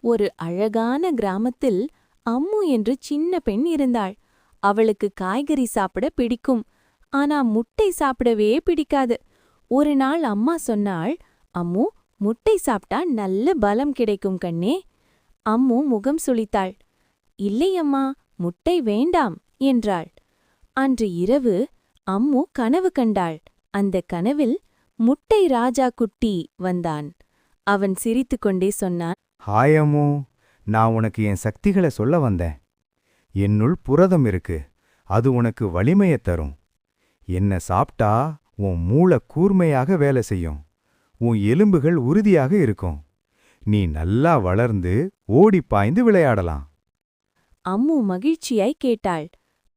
ஒரு அழகான கிராமத்தில் அம்மு என்று சின்ன பெண் இருந்தாள். அவளுக்கு காய்கறி சாப்பிட பிடிக்கும். ஆனா முட்டை சாப்பிடவே பிடிக்காது. ஒரு நாள் அம்மா சொன்னாள், அம்மு, முட்டை சாப்பிட்டா நல்ல பலம் கிடைக்கும் கண்ணே. அம்மு முகம் சுளித்தாள். இல்லை அம்மா, முட்டை வேண்டாம் என்றாள். அன்று இரவு அம்மு கனவு கண்டாள். அந்த கனவில் முட்டை ராஜா குட்டி வந்தான். அவன் சிரித்துக்கொண்டே சொன்னான், ஹாய் அம்மு, நான் உனக்கு என் சக்திகளை சொல்ல வந்தேன். என்னுள் புரதம் இருக்கு, அது உனக்கு வலிமையத் தரும். என்ன சாப்பிட்டா உன் மூளை கூர்மையாக வேலை செய்யும், உன் எலும்புகள் உறுதியாக இருக்கும். நீ நல்லா வளர்ந்து ஓடி பாய்ந்து விளையாடலாம். அம்மு மகிழ்ச்சியாய் கேட்டாள்.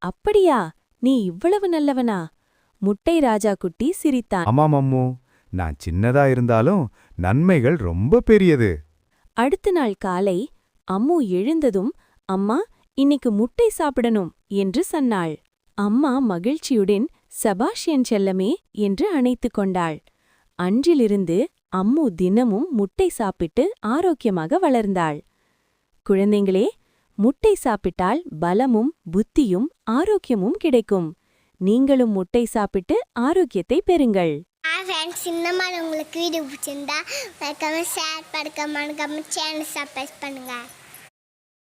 அப்படியா, நீ இவ்வளவு நல்லவனா? முட்டை ராஜா குட்டி சிரித்தான். ஆமாம் அம்மு, நான் சின்னதா இருந்தாலும் நன்மைகள் ரொம்ப பெரியது. அடுத்த நாள் காலை அம்மு எழுந்ததும், அம்மா, இன்னைக்கு முட்டை சாப்பிடணும் என்று சொன்னாள். அம்மா மகிழ்ச்சியுடன் சபாஷ் என் செல்லமே என்று அணைத்து கொண்டாள். அன்றிலிருந்து அம்மு தினமும் முட்டை சாப்பிட்டு ஆரோக்கியமாக வளர்ந்தாள். குழந்தைங்களே, முட்டை சாப்பிட்டால் பலமும் புத்தியும் ஆரோக்கியமும் கிடைக்கும். நீங்களும் முட்டை சாப்பிட்டு ஆரோக்கியத்தை பெறுங்கள். ஃப்ரெண்ட்ஸ், இந்த மாதிரி உங்களுக்கு வீடியோ பிடிச்சிருந்தா மறக்காம ஷேர் பண்ணுங்க, சேனல் சப்ஸ்கிரைப் பண்ணுங்க.